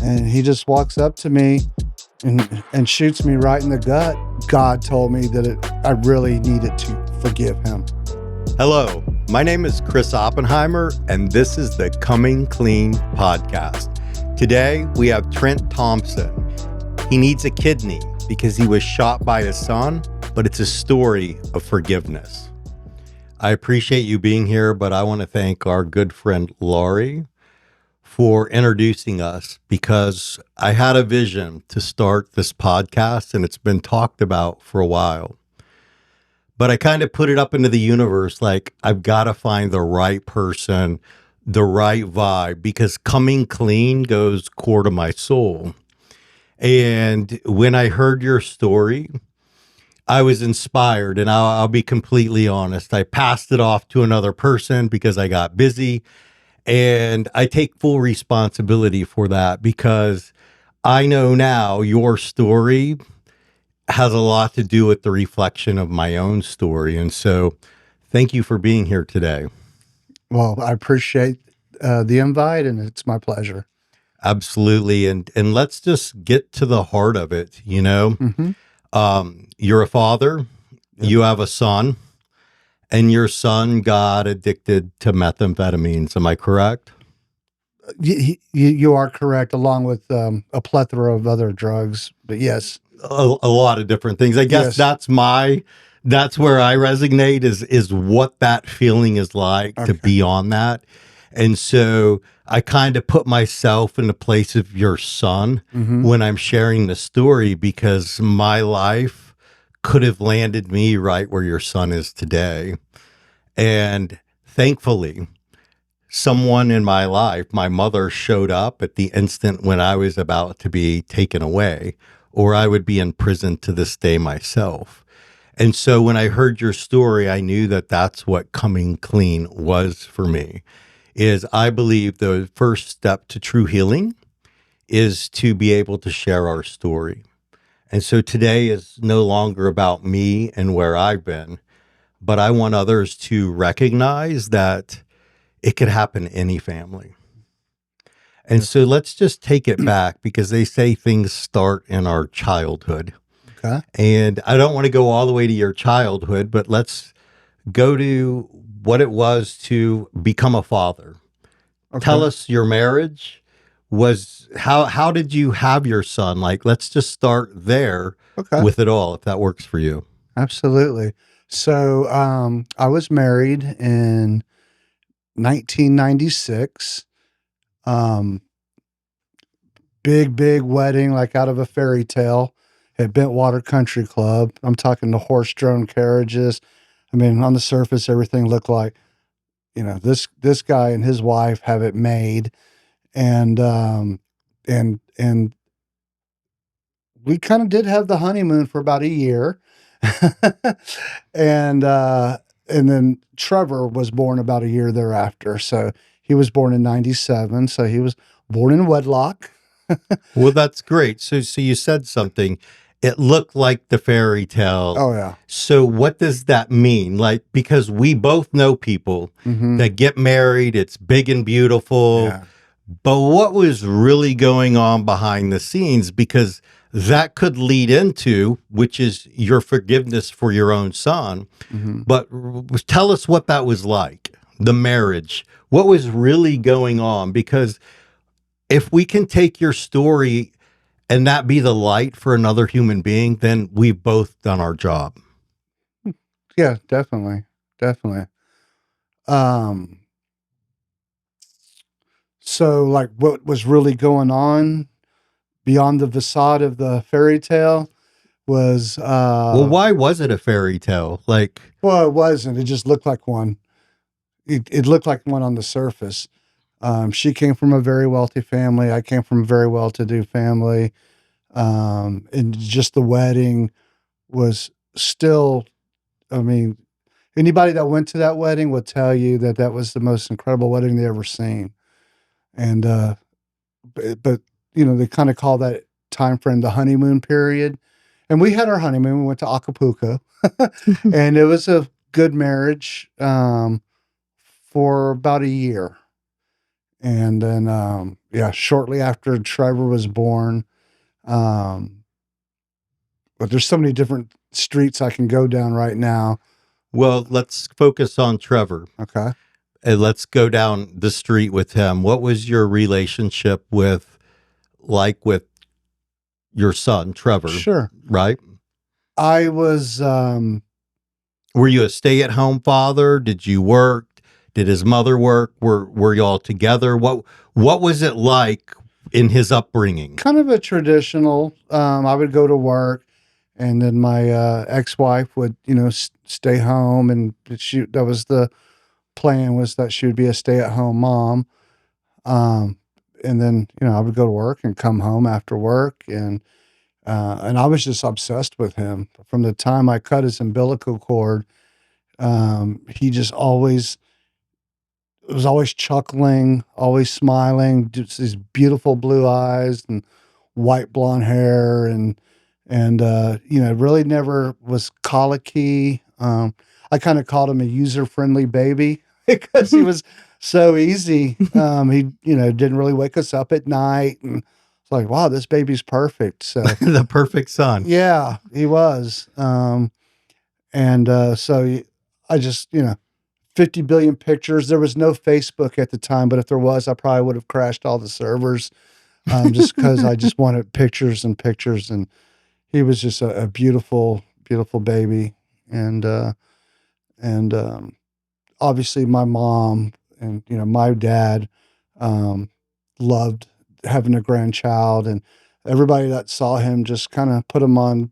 And he just walks up to me and shoots me right in the gut. God told me that I really needed to forgive him. Hello, my name is Chris Oppenheimer, and this is the Coming Clean podcast. Today, we have Trent Thompson. He needs a kidney because he was shot by his son, but it's a story of forgiveness. I appreciate you being here, but I want to thank our good friend Laurie for introducing us, because I had a vision to start this podcast and it's been talked about for a while. But I kind of put it up into the universe like I've got to find the right person, the right vibe, because coming clean goes core to my soul. And when I heard your story, I was inspired, and I'll be completely honest. I passed it off to another person because I got busy. And I take full responsibility for that, because I know now your story has a lot to do with the reflection of my own story. And so thank you for being here today. Well, I appreciate the invite, and it's my pleasure. Absolutely. And let's just get to the heart of it. You're a father, Yep. You have a son, and your son got addicted to methamphetamines. Am I correct? You are correct, along with a plethora of other drugs. But yes, A lot of different things. I guess Yes. that's where I resonate, is what that feeling is like to Okay. be on that. And so I kind of put myself in the place of your son Mhm. when I'm sharing the story, because my life could have landed me right where your son is today. And thankfully, someone in my life, my mother, showed up at the instant when I was about to be taken away, or I would be in prison to this day myself. And so when I heard your story, I knew that that's what coming clean was for me. Is I believe the first step to true healing is to be able to share our story. And so today is no longer about me and where I've been, but I want others to recognize that it could happen to any family. And Yes. so let's just take it back, because they say things start in our childhood. Okay. And I don't want to go all the way to your childhood, but let's go to what it was to become a father. Okay. Tell us your marriage was, how did you have your son? Like, let's just start there Okay. with it all, if that works for you. Absolutely. So I was married in 1996. Big wedding, like out of a fairy tale, at Bentwater Country Club. I'm talking the horse-drawn carriages. I mean, on the surface, everything looked like, this guy and his wife have it made, and and we kind of did have the honeymoon for about a year, and then Trevor was born about a year thereafter. So he was born in 97. So he was born in wedlock. Well, that's great. So you said something. It looked like the fairy tale. Oh yeah. So what does that mean? Like, because we both know people Mm-hmm. that get married, it's big and beautiful, Yeah. but what was really going on behind the scenes? Because that could lead into, which is your forgiveness for your own son. Mm-hmm. But tell us what that was like, the marriage. What was really going on? Because if we can take your story and that be the light for another human being, then we've both done our job. Yeah, definitely. Um, so like what was really going on beyond the facade of the fairy tale was, Well, why was it a fairy tale? Like, well, it wasn't. It just looked like one. It looked like one on the surface. She came from a very wealthy family. I came from a very well-to-do family. And just the wedding was still, I mean, anybody that went to that wedding would tell you that that was the most incredible wedding they ever seen. And, but they kind of call that time frame the honeymoon period. And we had our honeymoon. We went to Acapulco, and it was a good marriage, for about a year. And then, yeah, shortly after Trevor was born. Um, but there's so many different streets I can go down right now. Well, let's focus on Trevor. Okay. And let's go down the street with him. What was your relationship with your son, Trevor, Sure. right? I was, Were you a stay-at-home father? Did you work? Did his mother work? Were you all together? What was it like in his upbringing? kind of a traditional, I would go to work and then my, ex-wife would, stay home and that was the plan, was that she would be a stay-at-home mom. Um, and then, I would go to work and come home after work and I was just obsessed with him from the time I cut his umbilical cord. He just always was always chuckling, always smiling, just these beautiful blue eyes and white blonde hair and really never was colicky. I kind of called him a user-friendly baby because he was so easy. He, didn't really wake us up at night and it's like, wow, this baby's perfect. So The perfect son. yeah, he was. I just, 50 billion pictures. There was no Facebook at the time, but if there was, I probably would have crashed all the servers just because I just wanted pictures and pictures. And he was just a beautiful, beautiful baby. And obviously my mom and, my dad um, loved having a grandchild. And everybody that saw him just kind of put him on,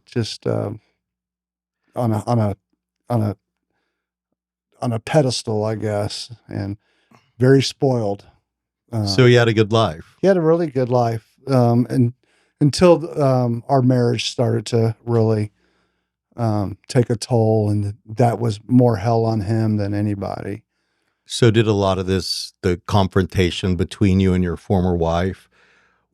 just on on a, on a pedestal, I guess, and very spoiled. So he had a good life. He had a really good life, and until our marriage started to really take a toll, and that was more hell on him than anybody. So did a lot of the confrontation between you and your former wife,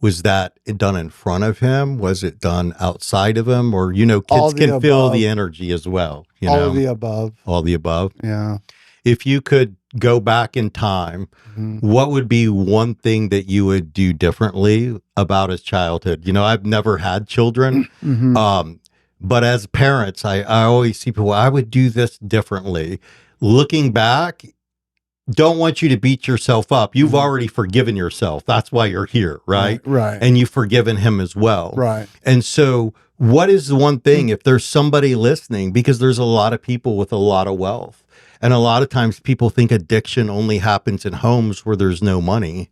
was that done in front of him? Was it done outside of him? Or, All kids the can feel above. the energy as well, All of the above. all the above. Yeah. If you could go back in time, Mhm. what would be one thing that you would do differently about his childhood? I've never had children. Mhm. But as parents, I always see people, I would do this differently. Looking back, don't want you to beat yourself up. You've Mhm. already forgiven yourself. That's why you're here, right? Right. And you've forgiven him as well. Right. And so, what is the one thing, if there's somebody listening, because there's a lot of people with a lot of wealth, and a lot of times people think addiction only happens in homes where there's no money.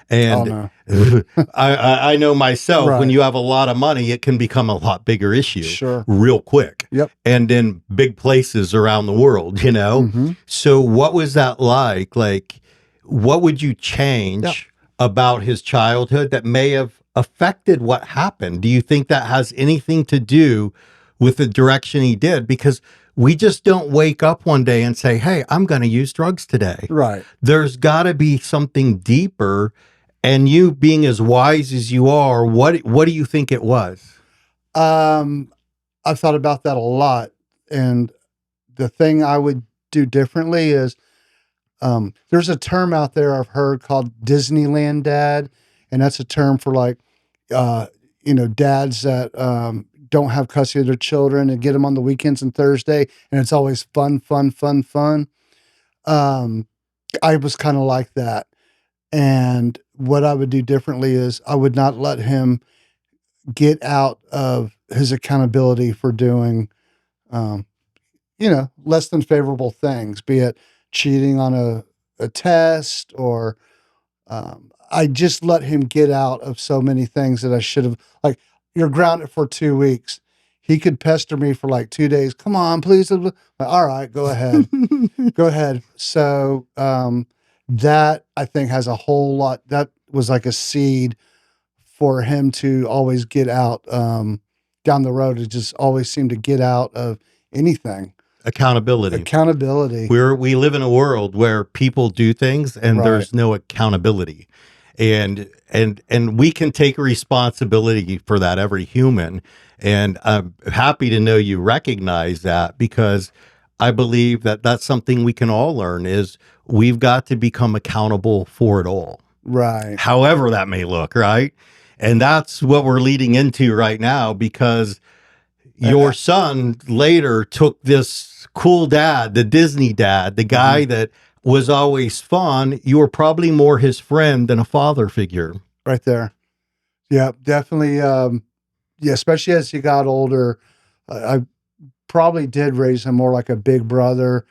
Oh And no. I know myself, when Right. you have a lot of money, it can become a lot bigger issue Sure. real quick. Yep. And in big places around the world. Hmm. So what was that like? Like, what would you change Yep. about his childhood that may have affected what happened? Do you think that has anything to do with the direction he did? Because we just don't wake up one day and say, hey, I'm going to use drugs today. Right. There's got to be something deeper. And you being as wise as you are, what do you think it was? I've thought about that a lot, and the thing I would do differently is there's a term out there I've heard called Disneyland dad, and that's a term for like dads that don't have custody of their children and get them on the weekends and Thursday, and it's always fun, fun, fun, fun. Um, I was kind of like that, and what I would do differently is I would not let him get out of his accountability for doing um, less than favorable things, be it cheating on a test or I just let him get out of so many things that I should have. Like, you're grounded for 2 weeks. He could pester me for like 2 days. Come on, please. Like, all right, go ahead. Go ahead. So that I think has a whole lot. That was like a seed for him to always get out down the road. It just always seemed to get out of anything. Accountability. Accountability. We live in a world where people do things and Right. there's no accountability. And we can take responsibility for that, every human. And I'm happy to know you recognize that, because I believe that that's something we can all learn is we've got to become accountable for it all, Right. however that may look, right? And that's what we're leading into right now because your Uh, son later took this cool dad, the Disney dad, the mhm. guy that was always fun. You were probably more his friend than a father figure. Right there. Yeah, definitely. Yeah, especially as he got older, I probably did raise him more like a big brother.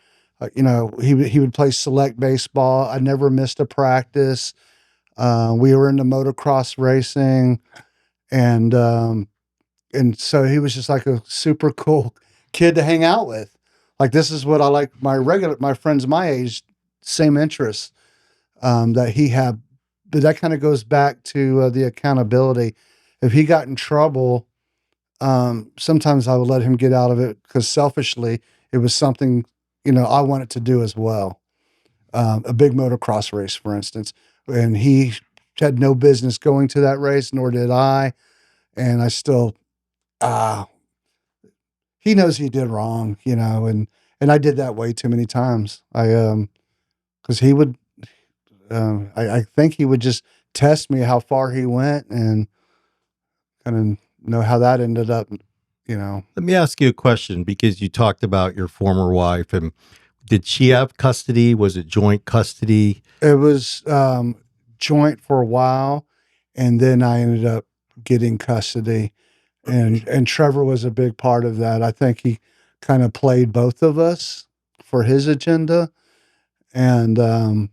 He would play select baseball. I never missed a practice. We were into motocross racing, and so he was just like a super cool kid to hang out with. Like this is what I like my friends my age, same interests that he had. But that kind of goes back to the accountability. If he got in trouble, sometimes I would let him get out of it because selfishly it was something I wanted to do as well. A big motocross race, for instance, and he had no business going to that race, nor did I. And I still, uh, he knows he did wrong, and I did that way too many times. Because he would, I think he would just test me how far he went and kind of know how that ended up, you know. Let me ask you a question because you talked about your former wife and did she have custody? Was it joint custody? It was joint for a while, and then I ended up getting custody, and Trevor was a big part of that. I think he kind of played both of us for his agenda, and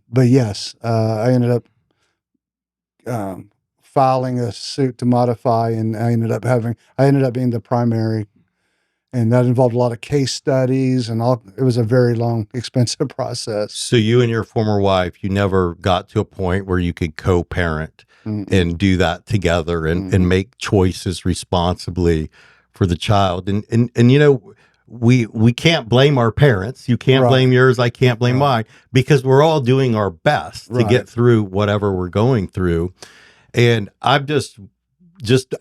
but yes, I ended up um, filing a suit to modify, and I ended up being the primary, and that involved a lot of case studies and all. It was a very long, expensive process. So you and your former wife, you never got to a point where you could co-parent Mm-mm, and do that together and mm-mm. make choices responsibly for the child. And we can't blame our parents. You can't Right, blame yours, I can't blame right, mine because we're all doing our best to right. get through whatever we're going through. And I'm just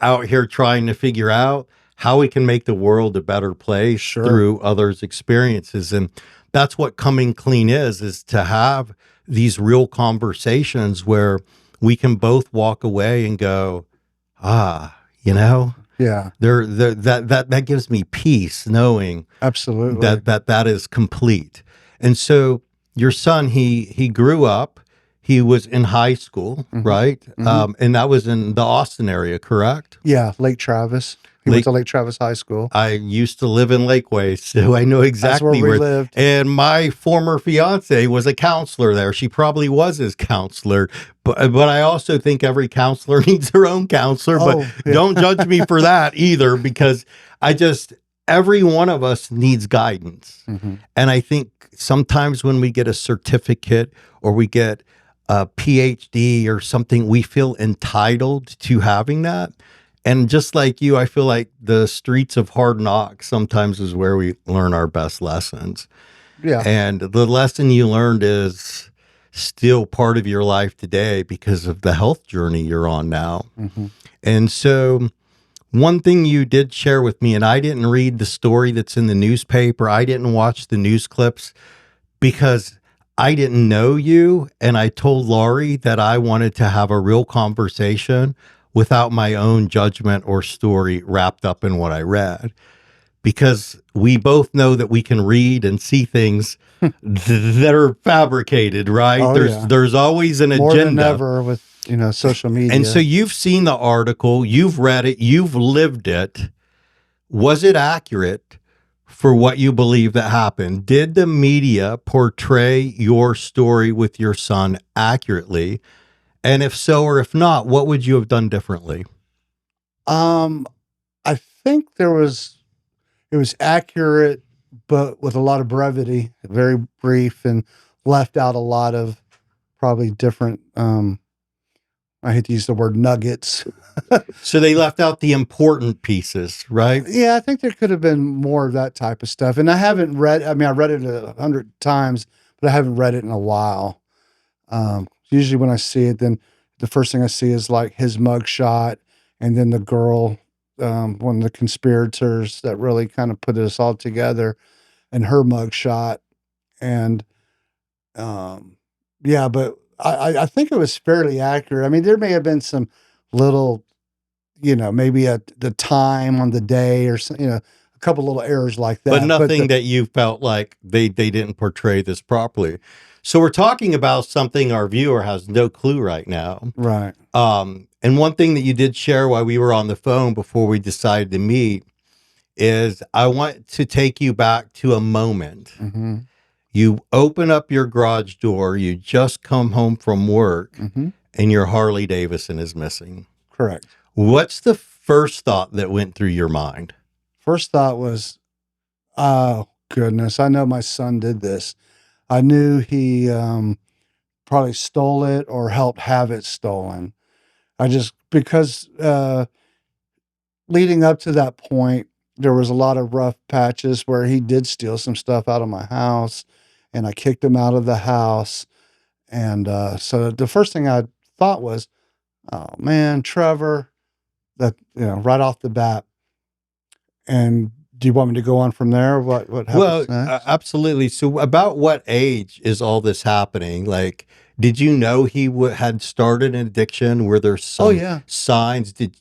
out here trying to figure out how we can make the world a better place Sure. through others' experiences. And that's what coming clean is to have these real conversations where we can both walk away and go, ah, you know, Yeah, that gives me peace knowing absolutely. that is complete. And so your son, he grew up, he was in high school, Mhm, right? mhm. And that was in the Austin area, correct? Yeah, Lake Travis. He went Lake. to Lake Travis High School. I used to live in Lakeway, so I know That's where exactly we where. lived. And my former fiance was a counselor there. She probably was his counselor, but I also think every counselor needs their own counselor. But Oh, yeah. don't judge me for that either, because I just every one of us needs guidance, Mhm. and I think sometimes when we get a certificate or we get a PhD or something, we feel entitled to having that. And just like you, I feel like the streets of hard knocks sometimes is where we learn our best lessons. Yeah. And the lesson you learned is still part of your life today because of the health journey you're on now. Mhm. And so, one thing you did share with me, and I didn't read the story that's in the newspaper, I didn't watch the news clips because I didn't know you. And I told Laurie that I wanted to have a real conversation without my own judgment or story wrapped up in what I read. Because we both know that we can read and see things that are fabricated, right? Oh, yeah. There's always an More than agenda. ever with, social And so media. you've seen the article, you've read it, you've lived it. Was it accurate for what you believe that happened? Did the media portray your story with your son accurately? And if so, or if not, what would you have done differently? Um, I think it was accurate, but with a lot of brevity, very brief, and left out a lot of probably different, I hate to use the word nuggets. So they left out the important pieces, right? Yeah, I think there could have been more of that type of stuff. And I read it 100 times, but I haven't read it in a while. Usually when I see it, then the first thing I see is like his mugshot and then the girl, one of the conspirators that really kind of put us all together. and her mugshot. And um, yeah, but I think it was fairly accurate. I mean, there may have been some little, maybe at the time on the day or some, a couple little errors like But that. But nothing that you felt like they didn't portray this properly. So we're talking about something our viewer has no clue right now. right. And one thing that you did share while we were on the phone before we decided to meet is I want to take you back to a moment. Mm-hmm. You open up your garage door, you just come home from work, Mm-hmm. and your Harley Davidson is missing. Correct. What's the first thought that went through your mind? First thought was, oh goodness, I know my son did this. I knew he probably stole it or helped have it stolen. I just because leading up to that point, there was a lot of rough patches where he did steal some stuff out of my house, and I kicked him out of the house. And so the first thing I thought was, "Oh man, Trevor!" That right off the bat. And do you want me to go on from there? What happens Well, next? absolutely. So, about what age is all this happening? Like, did you know he had started an addiction? Were there Oh some yeah, signs? Did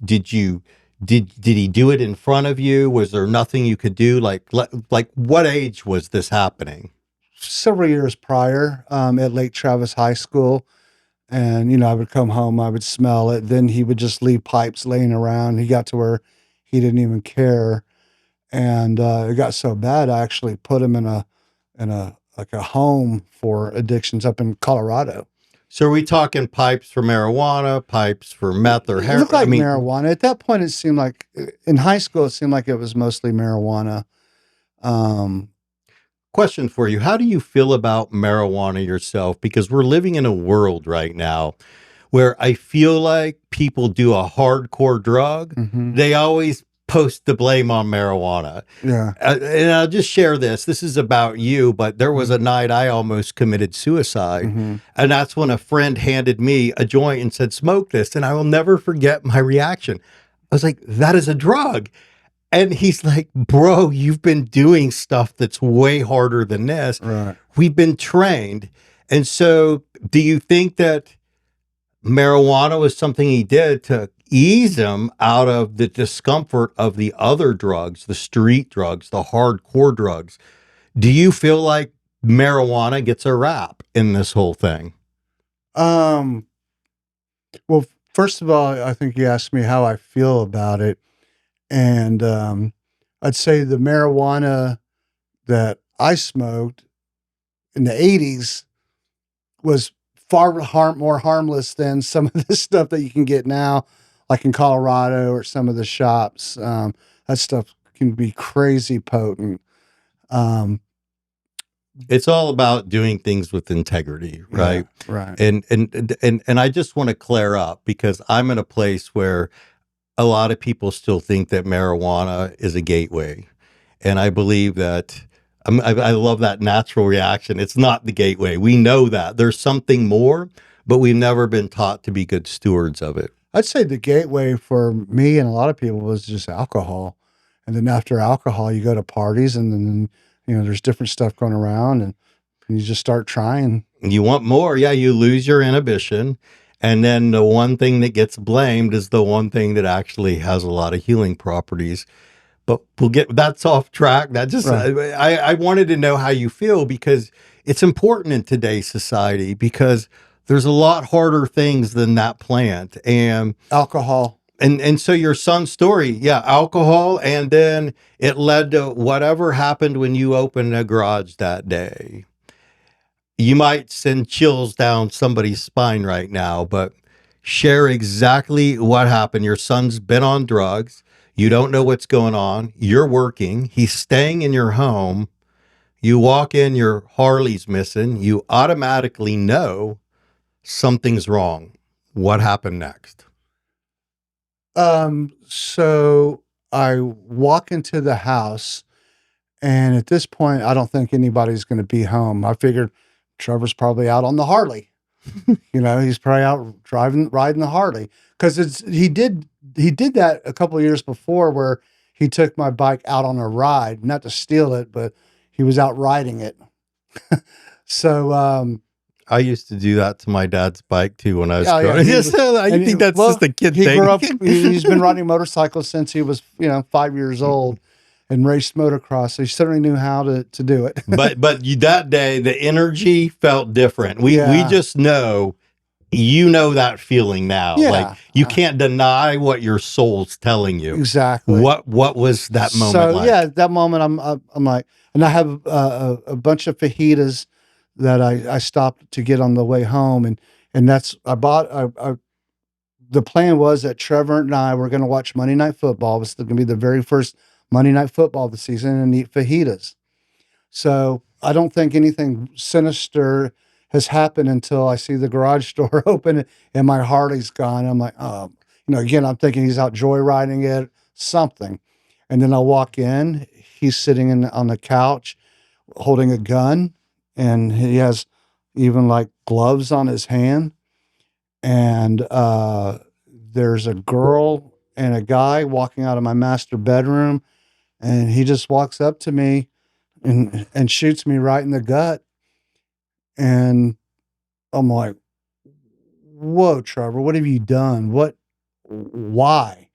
he do it in front of you? Was there nothing you could do? Like what age was this happening? several years prior, at Lake Travis High School. And, I would come home, I would smell it. Then he would just leave pipes laying around. He got to where he didn't even care. And it got so bad, I actually put him in a like a home for addictions up in Colorado. So, are we talking pipes for marijuana, pipes for meth or It looked heroin? I like mean, marijuana. At that point, it seemed like in high school, it seemed like it was mostly marijuana. Um, question for you: how do you feel about marijuana yourself? Because we're living in a world right now where I feel like people do a hardcore drug, mhm, they always post the blame on marijuana. yeah. And I'll just share this. This is about you, but there was a night I almost committed suicide. Mm-hmm. And that's when a friend handed me a joint and said, "Smoke this." And I will never forget my reaction. I was like, "That is a drug." And he's like, "Bro, you've been doing stuff that's way harder than this. Right. We've been trained." And so, do you think that marijuana was something he did to ease him out of the discomfort of the other drugs, the street drugs, the hardcore drugs? Do you feel like marijuana gets a rap in this whole thing? Um, well, first of all, I think you asked me how I feel about it. And I'd say the marijuana that I smoked in the 80s was more harmless than some of the stuff that you can get now, like in Colorado or some of the shops. That stuff can be crazy potent. Um, It's all about doing things with integrity, yeah, right? right. And I just want to clear up because I'm in a place where a lot of people still think that marijuana is a gateway. And I believe that I love that natural reaction. It's not the gateway. We know that there's something more, but we've never been taught to be good stewards of it. I'd say the gateway for me and a lot of people was just alcohol. And then after alcohol, you go to parties and then, there's different stuff going around and you just start trying. You want more, yeah, you lose your inhibition. And then the one thing that gets blamed is the one thing that actually has a lot of healing properties. But we'll get that's off track. That just Right. I wanted to know how you feel because it's important in today's society because there's a lot harder things than that plant. Alcohol. And so your son's story, yeah, alcohol, and then it led to whatever happened when you opened a garage that day. You might send chills down somebody's spine right now, but share exactly what happened. Your son's been on drugs. You don't know what's going on. You're working. He's staying in your home. You walk in, your Harley's missing. You automatically know something's wrong. What happened next? So I walk into the house, and at this point, I don't think anybody's going to be home. I figured Trevor's probably out on the Harley. He's probably out riding the Harley because he did that a couple of years before where he took my bike out on a ride, not to steal it, but he was out riding it. So, I used to do that to my dad's bike too when I was yeah, yeah, growing. Yes, I think that's just a kid he thing. grew up. He's been riding motorcycles since he was, 5 years old, and raced motocross. So he certainly knew how to do it. But you, that day the energy felt different. We Yeah, just know, you know, that feeling now. Like yeah, you can't deny what your soul's telling you. exactly. What was that moment So like? yeah, that moment I'm like, and I have a bunch of fajitas that I stopped to get on the way home, and that's I bought the plan was that Trevor and I were going to watch Monday Night Football. It was going to be the very first Monday Night Football of the season and eat fajitas. So I don't think anything sinister has happened until I see the garage door open and my Harley's gone. I'm like, oh, again, I'm thinking he's out joyriding it, something. And then I walk in, he's sitting on the couch holding a gun, and he has even like gloves on his hand. And there's a girl and a guy walking out of my master bedroom, and he just walks up to me and shoots me right in the gut. And I'm like, whoa, Trevor, what have you done? Why?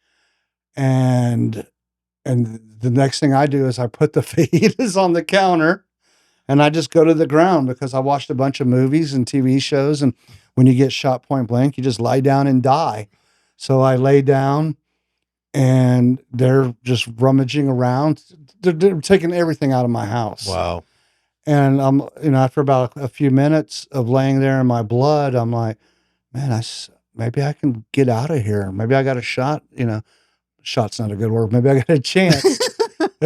And, and the next thing I do is I put the fajitas on the counter and I just go to the ground because I watched a bunch of movies and TV shows. And when you get shot point blank, you just lie down and die. So I lay down and they're just rummaging around. They're taking everything out of my house. Wow. And I'm, after about a few minutes of laying there in my blood, I'm like, man, maybe I can get out of here. Maybe I got a shot. Shot's not a good word. Maybe I got a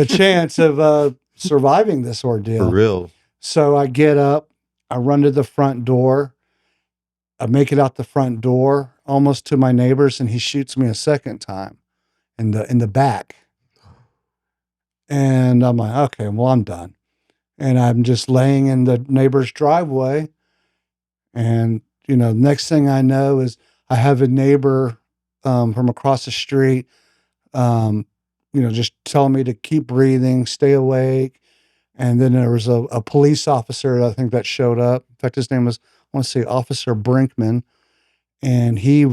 chance of surviving this For ordeal. real. So I get up, I run to the front door, I make it out the front door, almost to my neighbors, and he shoots me a second time in the back. And I'm like, okay, well, I'm done. And I'm just laying in the neighbor's driveway. And, next thing I know is I have a neighbor from across the street, just telling me to keep breathing, stay awake. And then there was a police officer, I think, that showed up. In fact, his name was, I want to say, Officer Brinkman. And he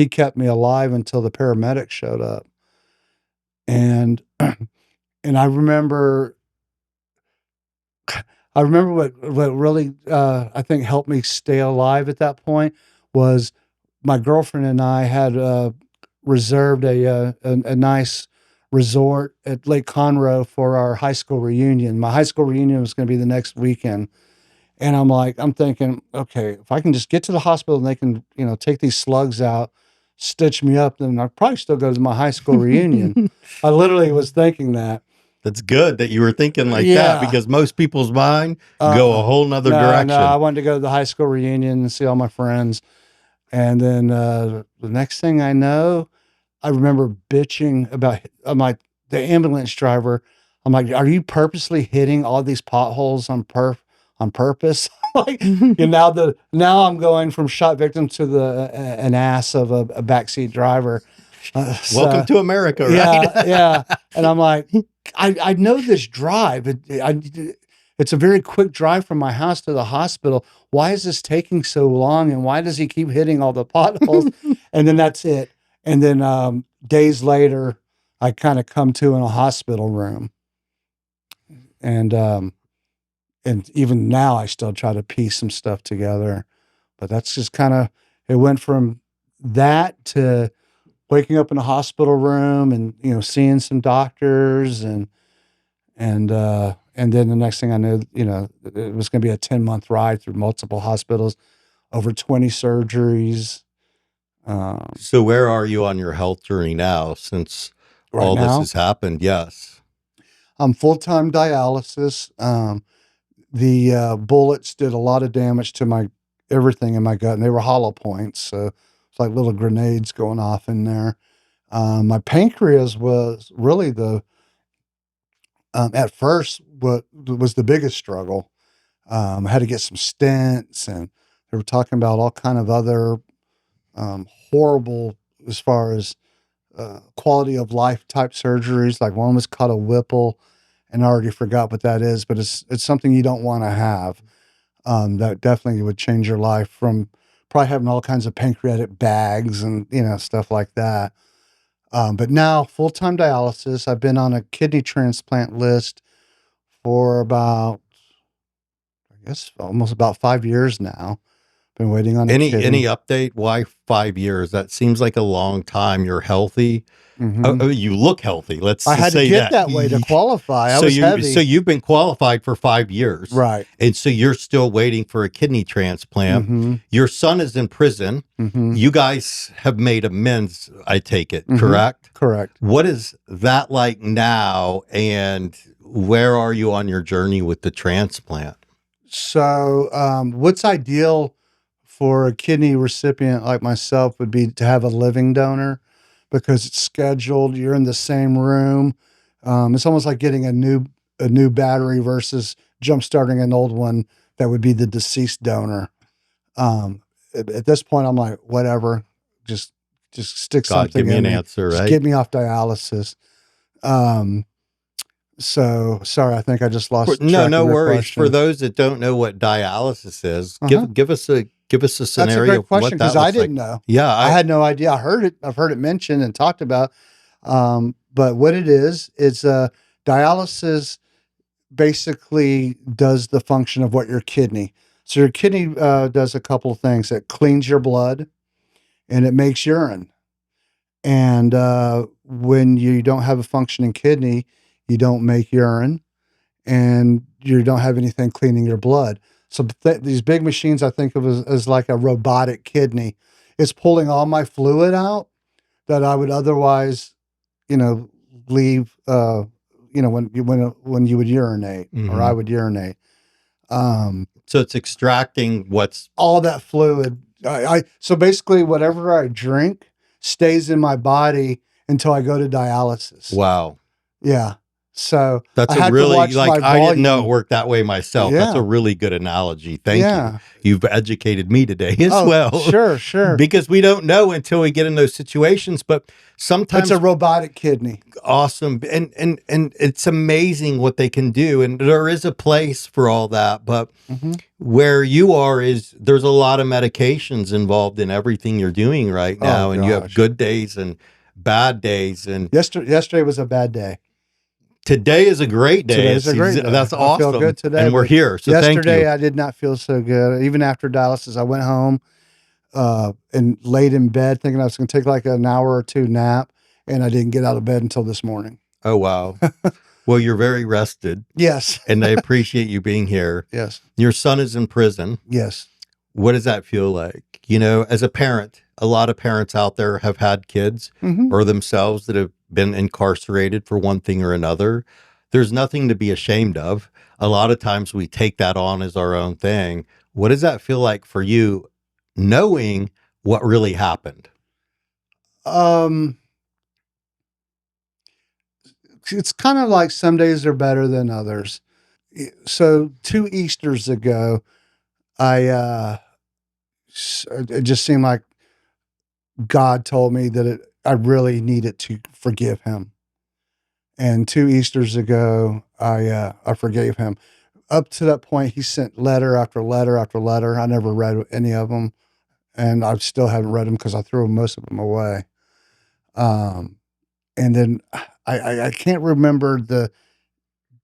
kept me alive until the paramedics showed up. And, and I remember what really I think helped me stay alive at that point was my girlfriend and I had reserved a nice resort at Lake Conroe for our high school reunion. My high school reunion was going to be the next weekend, and I'm thinking, okay, if I can just get to the hospital and they can take these slugs out, stitch me up, then I'll probably still go to my high school reunion. I literally was thinking that. That's good that you were thinking like that, Yeah. because most people's mind go a whole nother direction. No, I wanted to go to the high school reunion and see all my friends. And then the next thing I know, I remember bitching about, I'm like, the ambulance driver, I'm like, are you purposely hitting all these potholes on purpose? Like, now I'm going from shot victim to an ass of a backseat driver. Welcome to America, right? Yeah, yeah. And I'm like, I know this drive. It's a very quick drive from my house to the hospital. Why is this taking so long? And why does he keep hitting all the potholes? And then that's it. And then days later, I kind of come to in a hospital room. And even now, I still try to piece some stuff together. But that's just kind of, it went from that to waking up in a hospital room and seeing some doctors and then the next thing I knew, it was going to be a 10-month ride through multiple hospitals, over 20 surgeries. So where are you on your health journey now since Right all this now, has happened? Yes. I'm full-time dialysis. The bullets did a lot of damage to everything in my gut, and they were hollow points. So it's like little grenades going off in there. My pancreas was really at first, what was the biggest struggle. I had to get some stents, and they were talking about all kind of other horrible, as far as quality of life type surgeries. Like one was called a Whipple, and I already forgot what that is, but it's something you don't want to have. That definitely would change your life from probably having all kinds of pancreatic bags and stuff like that. But now full-time dialysis. I've been on a kidney transplant list for about, I guess, almost about 5 years now. Been waiting on a Any kidney. update? Why 5 years? That seems like a long time. You're healthy. Hmm. You look healthy. Let's I just had to say get that. that way to qualify. I So was heavy. you've been qualified for 5 years, Right. and so you're still waiting for a kidney transplant. Mm-hmm. Your son is in prison. Mm-hmm. You guys have made amends, I take it, Mm-hmm. correct? Correct. What is that like now, and where are you on your journey with the transplant? So, what's ideal for a kidney recipient like myself would be to have a living donor because it's scheduled. You're in the same room. It's almost like getting a new battery versus jump starting an old one that would be the deceased donor. At this point, I'm like, whatever, just stick God, give something me in an me, answer, just right? get me off dialysis. Um, so sorry, I think I just lost No, track of no your worries. For question. those that don't know what dialysis is, Uh-huh. give us a That's a scenario great of what question because that I looks like. didn't know. Yeah, I had no idea. I've heard it mentioned and talked about. But what it is dialysis basically does the function of what your kidney. So your kidney does a couple of things. It cleans your blood and it makes urine. And when you don't have a functioning kidney, you don't make urine and you don't have anything cleaning your blood. So these big machines I think of as like a robotic kidney. It's pulling all my fluid out that I would otherwise, you know, leave. When you would urinate or I hmm would urinate. Um, so it's extracting what's all that fluid. So basically, whatever I drink stays in my body until I go to dialysis. wow. Yeah. So That's I a have to really watch like my I didn't know it volume. worked that way myself. That's a Yeah. really good analogy. Thank you. Yeah. You've educated me today as Oh, well. sure, sure. Because we don't know until we get in those situations, but It's a sometimes robotic kidney. awesome and it's amazing what they can do, and there is a place for all that, but Hmm. where you are is there's a lot of medications involved in everything you're doing right Oh now, and you have gosh. good days and bad days, and Yesterday was a bad day. today is a great day. Today's a great day. That's I feel awesome, good today, and we're but here, so thank yesterday you. I did not feel so good. Even after dialysis, I went home and laid in bed thinking I was going to take like an hour or two nap, and I didn't get out of bed until this morning. Oh wow. Well, you're very rested, Yes. and I appreciate you being here. Yes. Your son is in prison. Yes. What does that feel like? You know, as a parent, a lot of parents out there have had kids Hmm. or themselves that have been incarcerated for one thing or another. There's nothing to be ashamed of. A lot of times we take that on as our own thing. What does that feel like for you, knowing what really happened? Um, it's kind of like some days are better than others. So 2 Easters ago, it just seemed like God told me that I really needed to forgive him. And 2 Easters ago, I forgave him. Up to that point, he sent letter after letter after letter. I never read any of them, and I still haven't read them because I threw most of them away. Um, and then I can't remember the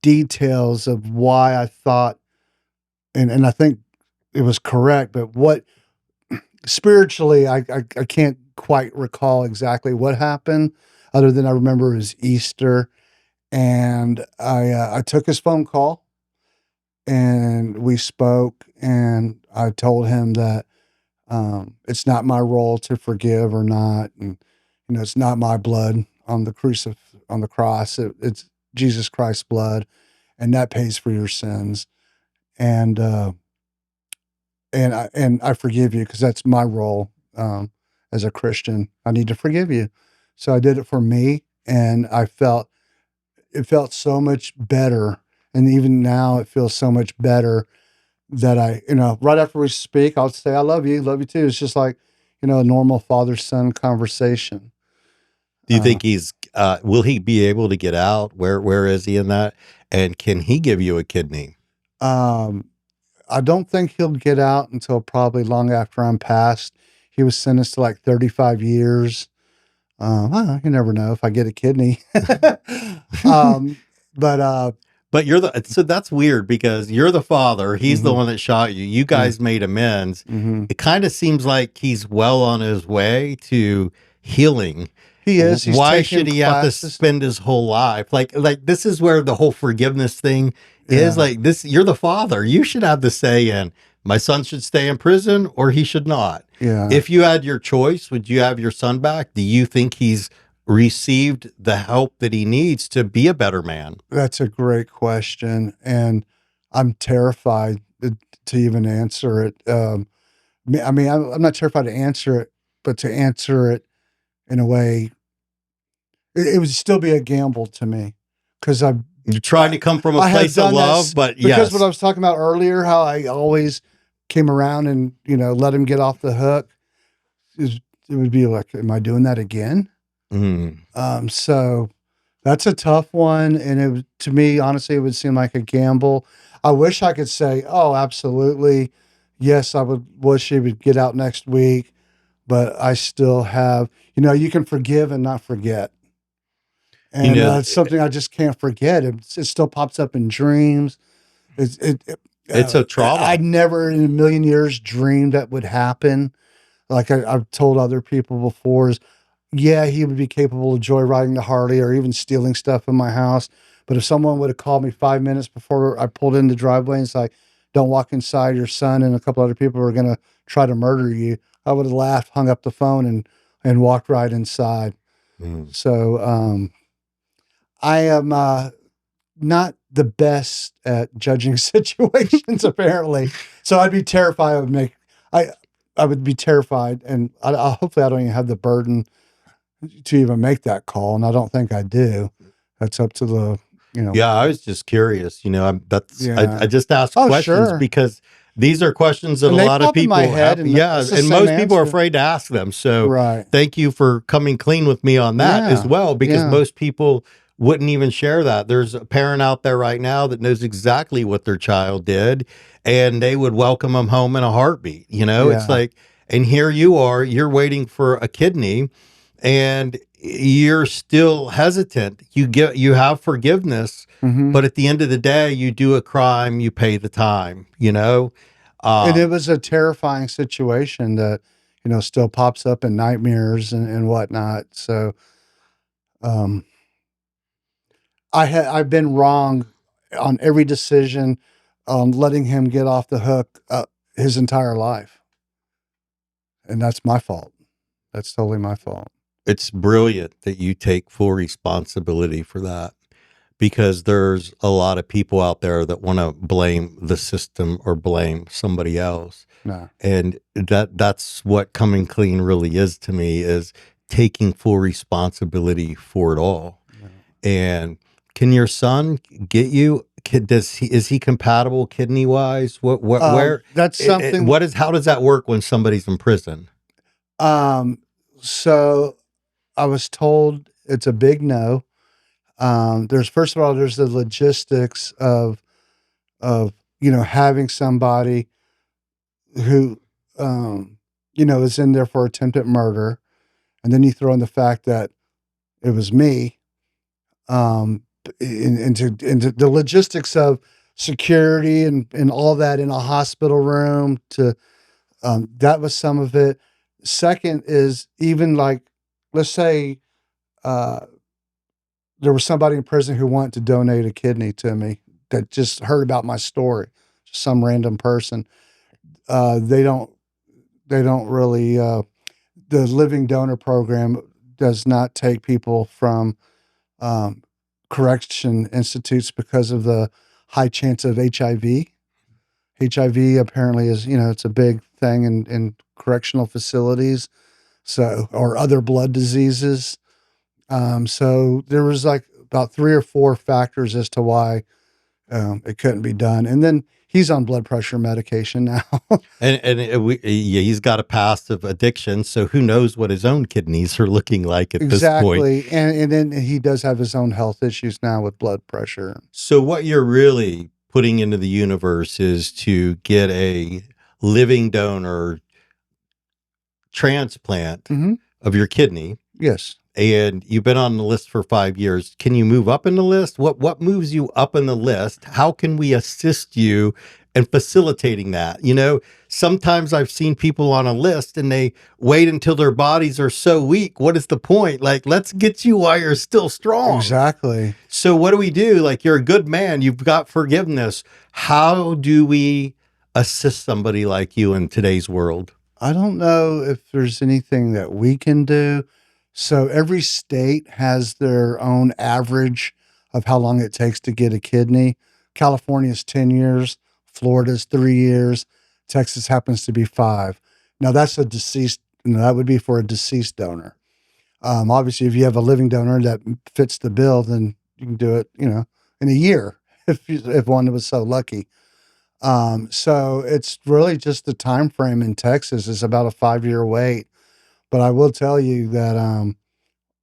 details of why I thought, and I think it was correct, but what spiritually, I can't quite recall exactly what happened, other than I remember it was Easter, and I took his phone call and we spoke, and I told him that it's not my role to forgive or not, and it's not my blood on the on the cross. It's Jesus Christ's blood, and that pays for your sins, and I forgive you because that's my role as a Christian. I need to forgive you, so I did it for me, and it felt so much better, and even now it feels so much better that right after we speak, I'll say, I love you too. It's just like, a normal father son conversation. Do you think he's will he be able to get out? Where is he in that? And can he give you a kidney? Um, I don't think he'll get out until probably long after I'm passed. He was sentenced to like 35 years. Well, you never know if I get a kidney. um, but But so that's weird because you're the father. He's the mhm, one that shot you. You yeah, guys made amends. mhm. It kind of seems like he's well on his way to healing. He is. He's Why should taking he have to classes. spend his whole life like this is where the whole forgiveness thing is Yeah, like this you're the father. You should have the say in my son should stay in prison or he should not. yeah. If you had your choice, would you have your son back? Do you think he's received the help that he needs to be a better man? That's a great question, and I'm terrified to even answer it. I mean, I'm not terrified to answer it, but to answer it in a way, it would still be a gamble to me because You're trying to come from a I have place of done that love, but because what I yes. was talking about earlier, how I always came around and let him get off the hook. Is it would be like, am I doing that again? Mm. So that's a tough one, and to me, honestly, it would seem like a gamble. I wish I could say, "Oh, absolutely, yes, I would wish he would get out next week," but I still have, you can forgive and not forget, You and know, it's something I just can't forget. It still pops up in dreams. it's a I trauma. never in a million years dreamed that would happen. Like I've told other people before, yeah, he would be capable of joyriding the Harley or even stealing stuff in my house. But if someone would have called me 5 minutes before I pulled in the driveway and said, "Don't walk inside, your son and a couple other people are going to try to murder you," I would have laughed, hung up the phone, and walked right inside. Mm. So I am not the best at judging situations, apparently. So I'd be terrified. I I would be terrified, and hopefully I don't even have the burden to even make that call, and I don't think I do. That's up to the, Yeah, I was just curious. I yeah. just ask Oh, questions sure. because these are questions that a And they lot of pop in my people head, have. and Yeah, it's the and same most people are answer. afraid to ask them. So Right. thank you for coming clean with me on that as Yeah. well, because Yeah. most people wouldn't even share that. There's a parent out there right now that knows exactly what their child did, and they would welcome them home in a heartbeat. It's Yeah. like, and here you are, you're waiting for a kidney and you're still hesitant. You have forgiveness, Mhm. but at the end of the day, you do a crime, you pay the time. And it Um, was a terrifying situation that, still pops up in nightmares and whatnot. So, um, I've been wrong on every decision, letting him get off the hook, his entire life, and that's my fault. That's totally my fault. it's brilliant that you take full responsibility for that because there's a lot of people out there that want to blame the system or blame somebody else. No. And that's what coming clean really is to me is taking full responsibility for it all. No. And can your son get you? Is he compatible kidney wise? That's something. How does that work when somebody's in prison? Um, so I was told it's a big no. There's first of all, there's the logistics of having somebody who is in there for attempted murder, and then you throw in the fact that it was me. Um, into the logistics of security and all that in a hospital room to that was some of it. Second is even like, let's say, uh, there was somebody in prison who wanted to donate a kidney to me that just heard about my story, just some random person. They don't really, the living donor program does not take people from um, correction institutes because of the high chance of HIV. HIV apparently is, it's a big thing in correctional facilities. So, or other blood diseases. So there was like about three or four factors as to why it couldn't be done. And then He's on blood pressure medication now. Yeah, he's got a past of addiction, so who knows what his own kidneys are looking like at this point. Exactly. And then he does have his own health issues now with blood pressure. So what you're really putting into the universe is to get a living donor transplant Hmm. of your kidney. Yes. And you've been on the list for 5 years. Can you move up in the list? What moves you up in the list? How can we assist you in facilitating that? You know, sometimes I've seen people on a list and they wait until their bodies are so weak. What is the point? Like, let's get you while you're still strong. Exactly. So what do we do? Like, you're a good man. You've got forgiveness. How do we assist somebody like you in today's world? I don't know if there's anything that we can do. So every state has their own average of how long it takes to get a kidney. California's 10 years, Florida's 3 years, Texas happens to be 5. Now that's a deceased, that would be for a deceased donor. Obviously, if you have a living donor that fits the bill, then you can do it, in a year if one was so lucky. So it's really just the time frame in Texas is about a 5-year wait. But I will tell you that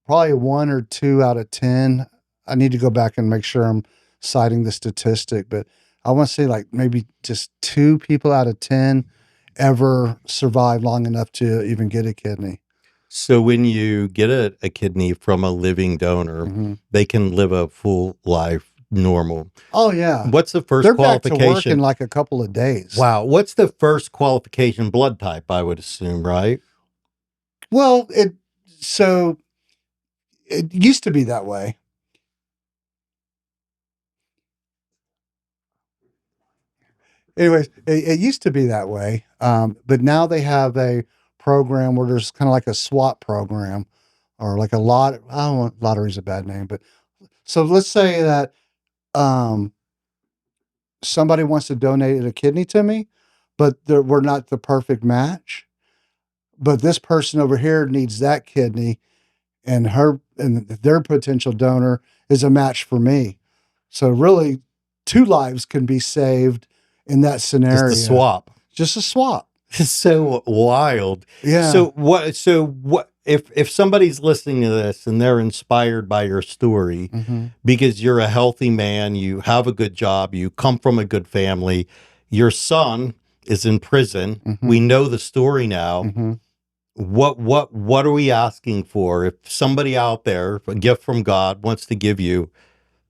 probably 1 or 2 out of 10. I need to go back and make sure I'm citing the statistic, but I want to say like maybe just 2 people out of 10 ever survive long enough to even get a kidney. So when you get a kidney from a living donor, Hmm. they can live a full life normal. Oh yeah, What's the first they're back to work in qualification? like a couple of days. Wow. What's the first qualification? Blood type, I would assume, right? Well, so it used to be that way. Anyways, it used to be that way, but now they have a program where there's kind of like a swap program or like a lot. I don't want lottery's a bad name, but so let's say that um, somebody wants to donate a kidney to me, but we're not the perfect match. But this person over here needs that kidney, and their potential donor is a match for me. So really, 2 lives can be saved in that Just a scenario. swap. Just a swap. It's so wild. Yeah. So what if somebody's listening to this and they're inspired by your story Hmm. because you're a healthy man, you have a good job, you come from a good family, your son is in prison. Hmm. We know the story now. Hmm. What are we asking for? If somebody out there, a gift from God, wants to give you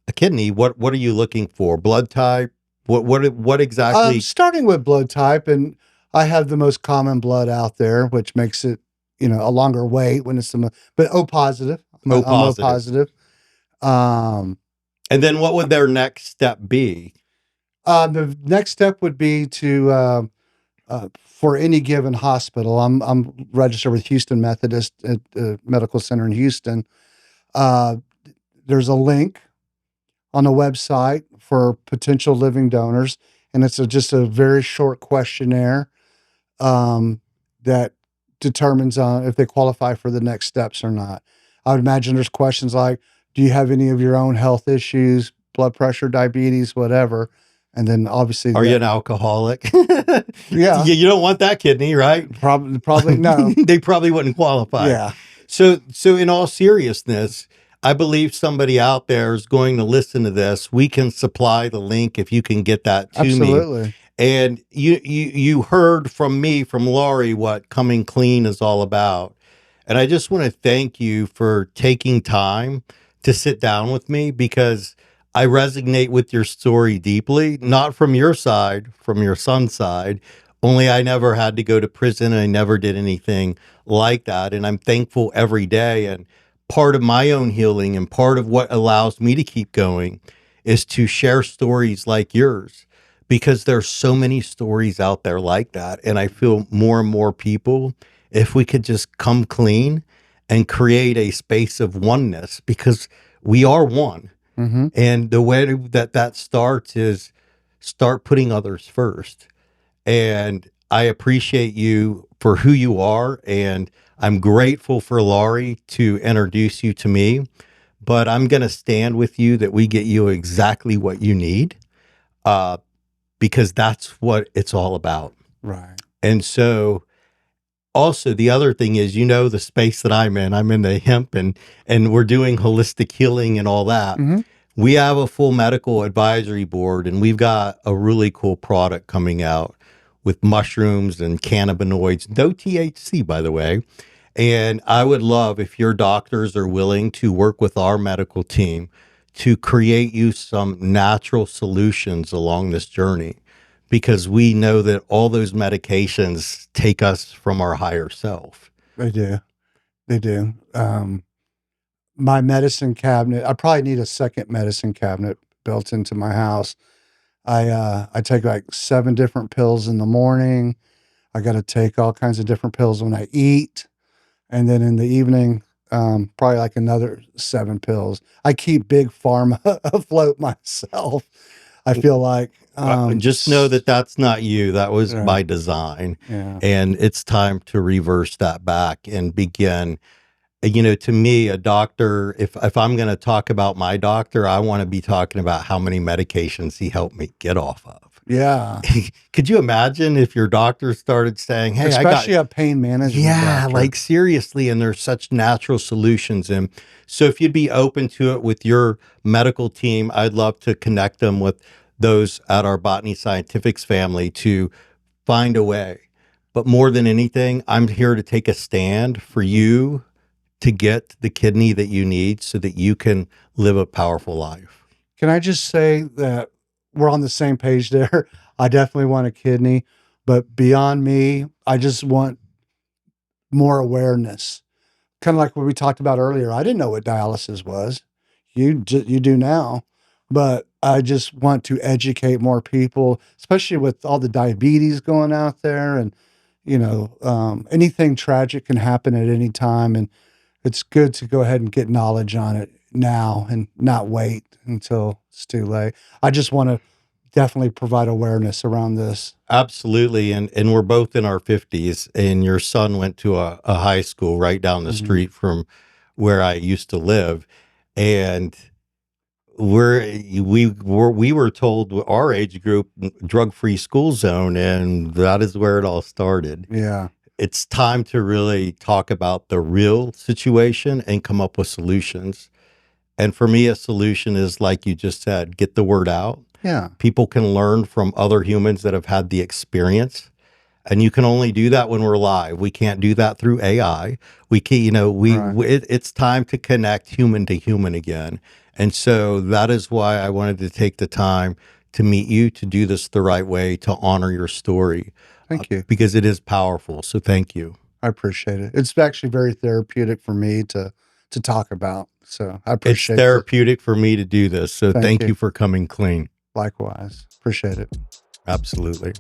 a kidney, what are you looking for? Blood type? What exactly? Starting with blood type, and I have the most common blood out there, which makes it, a longer wait when it's but O positive. O I'm O positive. positive. Um, And then what would their next step be? the next step would be to for any given hospital. I'm registered with Houston Methodist at the Medical Center in Houston. Uh, there's a link on the website for potential living donors, and it's just a very short questionnaire that determines if they qualify for the next steps or not. I would imagine there's questions like, do you have any of your own health issues, blood pressure, diabetes, whatever? And then obviously, Are you an alcoholic? yeah, You don't want that kidney, right? probably no. They probably wouldn't qualify. Yeah, So in all seriousness, I believe somebody out there is going to listen to this. We can supply the link if you can get that to me. absolutely. And you heard from me, from Laurie, what coming clean is all about. And I just want to thank you for taking time to sit down with me because I resonate with your story deeply, not from your side, from your son's side. Only I never had to go to prison and I never did anything like that. And I'm thankful every day. And part of my own healing and part of what allows me to keep going is to share stories like yours because there's so many stories out there like that. And I feel more and more people, if we could just come clean and create a space of oneness because we are one. Hmm. And the way that starts is start putting others first. And I appreciate you for who you are. And I'm grateful for Laurie to introduce you to me. But I'm going to stand with you that we get you exactly what you need. Uh, because that's what it's all about. Right. And so also the other thing is, the space that I'm in the hemp, and we're doing holistic healing and all that. Hmm. We have a full medical advisory board, and we've got a really cool product coming out with mushrooms and cannabinoids, no THC, by the way. And I would love if your doctors are willing to work with our medical team to create you some natural solutions along this journey, because we know that all those medications take us from our higher self. They do. They do. My medicine cabinet, I probably need a second medicine cabinet built into my house. I take like 7 different pills in the morning. I got to take all kinds of different pills when I eat. And then in the evening, probably like another 7 pills. I keep big pharma afloat myself. I feel like, Just know that that's not you. That was right. by design. Yeah. And it's time to reverse that back and begin. To me, a doctor, if I'm going to talk about my doctor, I want to be talking about how many medications he helped me get off of. Yeah. Could you imagine if your doctor started saying, "Hey, I got," Especially a pain management yeah, doctor. like seriously, and there's such natural solutions. And so if you'd be open to it with your medical team, I'd love to connect them with those at our Botany Scientifics family to find a way. But more than anything, I'm here to take a stand for you to get the kidney that you need so that you can live a powerful life. Can I just say that we're on the same page there? I definitely want a kidney, but beyond me, I just want more awareness. Kind of like what we talked about earlier. I didn't know what dialysis was. You do now, but I just want to educate more people, especially with all the diabetes going out there, and anything tragic can happen at any time, and it's good to go ahead and get knowledge on it now and not wait until it's too late. I just want to definitely provide awareness around this. Absolutely. And we're both in our 50s, and your son went to a high school right down the Mhm. street from where I used to live. And we were told, our age group, drug-free school zone, and that is where it all started. Yeah. It's time to really talk about the real situation and come up with solutions. And for me, a solution is, like you just said, get the word out. Yeah. People can learn from other humans that have had the experience. And you can only do that when we're live. We can't do that through AI. We can, Right. it's time to connect human to human again. And so that is why I wanted to take the time to meet you, to do this the right way, to honor your story, Thank you. because it is powerful. So thank you. I appreciate it. It's actually very therapeutic for me to talk about. So I It's appreciate it. therapeutic for me to do this. So Thank thank you. you for coming clean. Likewise. Appreciate it. Absolutely.